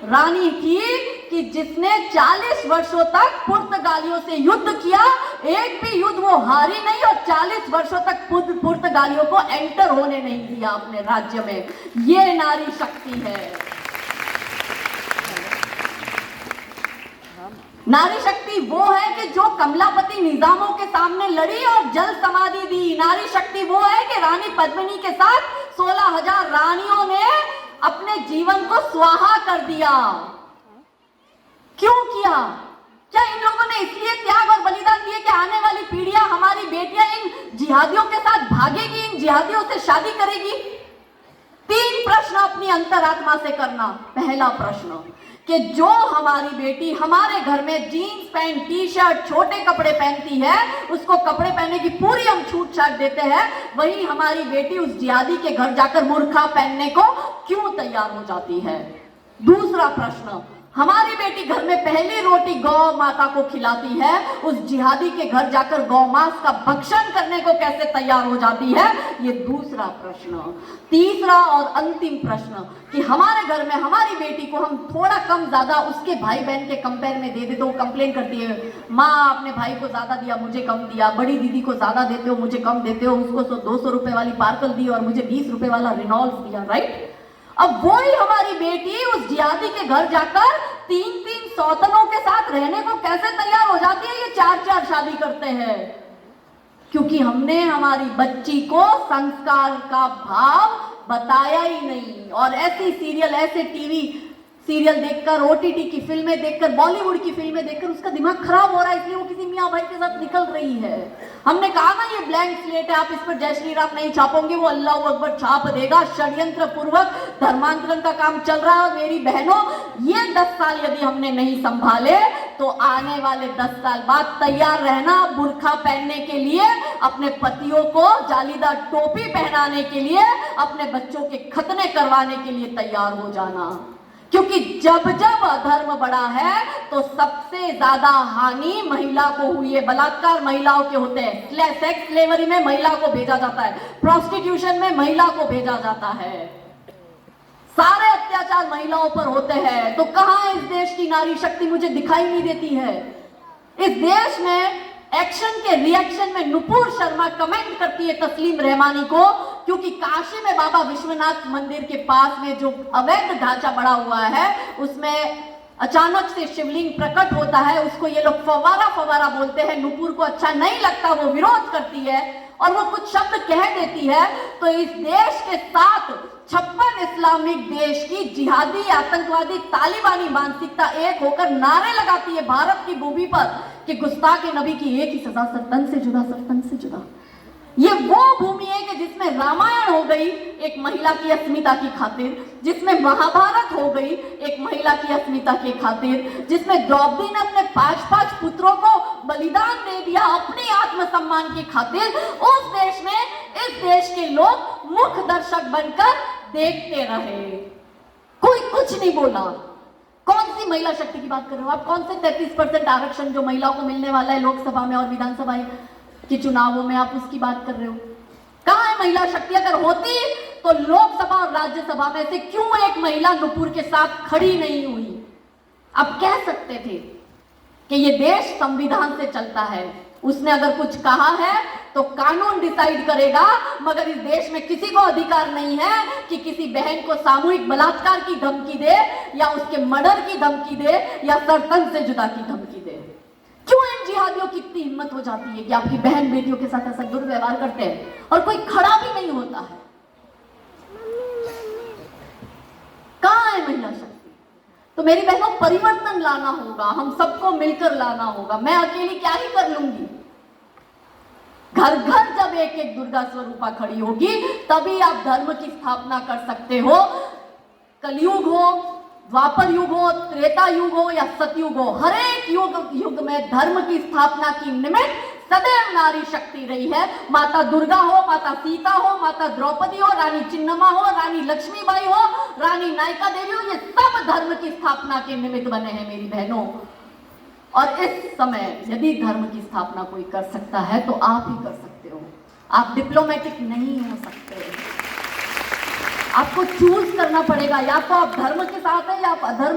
रानी थी कि जिसने 40 वर्षों तक पुर्तगालियों से युद्ध किया, एक भी युद्ध वो हारी नहीं और 40 वर्षों तक पुर्तगालियों को एंटर होने नहीं दिया अपने राज्य में। ये नारी शक्ति है। नारी शक्ति वो है कि जो कमलापति निजामों के सामने लड़ी और जल समाधि दी। नारी शक्ति वो है कि रानी पद्मिनी के साथ 16,000 रानियों ने अपने जीवन को स्वाहा कर दिया। क्यों किया? क्या इन लोगों ने इसलिए त्याग और बलिदान दिए कि आने वाली पीढ़ियां, हमारी बेटियां इन जिहादियों के साथ भागेगी, इन जिहादियों से शादी करेगी? 3 प्रश्न अपनी अंतरात्मा से करना। पहला प्रश्न कि जो हमारी बेटी हमारे घर में जीन्स पैंट टी शर्ट छोटे कपड़े पहनती है, उसको कपड़े पहनने की पूरी हम छूट छाट देते हैं, वही हमारी बेटी उस जिहादी के घर जाकर बुर्का पहनने को क्यों तैयार हो जाती है? दूसरा प्रश्न, हमारी बेटी घर में पहली रोटी गौ माता को खिलाती है, उस जिहादी के घर जाकर गौ मांस का भक्षण करने को कैसे तैयार हो जाती है? ये दूसरा प्रश्न। तीसरा और अंतिम प्रश्न कि हमारे घर में हमारी बेटी को हम थोड़ा कम ज्यादा उसके भाई बहन के कंपेयर में दे दे तो वो कंप्लेन करती है, माँ अपने भाई को ज्यादा दिया मुझे कम दिया, बड़ी दीदी को ज्यादा देते हो मुझे कम देते हो, उसको 200 रुपए वाली पार्कल दी और मुझे 20 रुपए वाला रिनॉल्ट दिया, राइट? अब वही हमारी बेटी उस जिहादी के घर जाकर 3-3 सौतनों के साथ रहने को कैसे तैयार हो जाती है? ये 4-4 शादी करते हैं, क्योंकि हमने हमारी बच्ची को संस्कार का भाव बताया ही नहीं। और ऐसी सीरियल, ऐसे टीवी सीरियल देखकर, ओटीटी की फिल्में देखकर, बॉलीवुड की फिल्में देखकर उसका दिमाग खराब हो रहा है, इसलिए वो किसी मियाँ भाई के साथ निकल रही है। हमने कहा ना ये ब्लैंक स्लेट है, आप इस पर जय श्री राम नहीं छापोगे, वो अल्लाह अकबर छाप देगा। षड्यंत्र पूर्वक धर्मांतरण का काम चल रहा है। मेरी बहनों, ये 10 साल यदि हमने नहीं संभाले तो आने वाले 10 साल बाद तैयार रहना बुर्खा पहनने के लिए, अपने पतियों को जालीदार टोपी पहनाने के लिए, अपने बच्चों के खतने करवाने के लिए तैयार हो जाना। क्योंकि जब जब अधर्म बढ़ा है तो सबसे ज्यादा हानि महिला को हुई है। बलात्कार महिलाओं के होते हैं, सेक्स स्लेवरी में महिला को भेजा जाता है, प्रोस्टिट्यूशन में महिला को भेजा जाता है, सारे अत्याचार महिलाओं पर होते हैं। तो कहां इस देश की नारी शक्ति? मुझे दिखाई नहीं देती है। इस देश में एक्शन के रिएक्शन में नुपुर शर्मा कमेंट करती है तस्लीम रहमानी को, क्योंकि काशी में बाबा विश्वनाथ मंदिर के पास में जो अवैध ढांचा बड़ा हुआ है, उसमें अचानक से शिवलिंग प्रकट होता है, उसको ये लोग फवारा फवारा बोलते हैं। नुपुर को अच्छा नहीं लगता, वो विरोध करती है और वो कुछ शब्द कह देती है, तो इस देश के साथ 56 इस्लामिक देश की जिहादी, आतंकवादी, तालिबानी मानसिकता एक होकर नारे लगाती है भारत की भूमि पर कि गुस्ताखे नबी की एक ही सजा, सरतन से जुदा, सरतन से जुदा। ये वो भूमि है कि जिसमें रामायण हो गई एक महिला की अस्मिता की खातिर, जिसमें महाभारत हो गई एक महिला की अस्मिता की खातिर, जिसमें द्रौपदी ने अपने 5-5 पुत्रों को बलिदान दे दिया अपनी आत्मसम्मान की खातिर। उस देश में इस देश के लोग मुख्य दर्शक बनकर देखते रहे, कोई कुछ नहीं बोला। कौन सी महिला शक्ति की बात कर रहे हो आप? कौन से 33% आरक्षण जो महिलाओं को मिलने वाला है लोकसभा में और विधानसभा के चुनावों में, आप उसकी बात कर रहे हो? कहां है महिला शक्ति? अगर होती तो लोकसभा और राज्यसभा में से क्यों एक महिला नुपुर के साथ खड़ी नहीं हुई? आप कह सकते थे कि ये देश संविधान से चलता है, उसने अगर कुछ कहा है तो कानून डिसाइड करेगा, मगर इस देश में किसी को अधिकार नहीं है कि किसी बहन को सामूहिक बलात्कार की धमकी दे या उसके मर्डर की धमकी दे या सरतन से जुदा की धमकी दे। क्यों इन जिहादियों की इतनी हिम्मत हो जाती है कि आपकी बहन बेटियों के साथ ऐसा दुर्व्यवहार करते हैं और कोई खड़ा भी नहीं होता है? कहां है महिला शक्ति? तो मेरी बहनों, परिवर्तन लाना होगा, हम सबको मिलकर लाना होगा। मैं अकेली क्या ही कर लूंगी? घर घर जब एक एक दुर्गा स्वरूपा खड़ी होगी तभी आप धर्म की स्थापना कर सकते हो। कलयुग हो, द्वापर युग हो, त्रेता युग हो या सतयुग हो, हर एक युग में धर्म की स्थापना की निमित्त सदैव नारी शक्ति रही है। माता दुर्गा हो, माता सीता हो, माता द्रौपदी हो, रानी चिन्नमा हो, रानी लक्ष्मीबाई हो, रानी नायका देवी हो, ये सब धर्म की स्थापना के निमित्त बने हैं मेरी बहनों। और इस समय यदि धर्म की स्थापना कोई कर सकता है तो आप ही कर सकते हो। आप डिप्लोमेटिक नहीं हो सकते, आपको चूज करना पड़ेगा, या तो आप धर्म के साथ हैं या आप अधर्म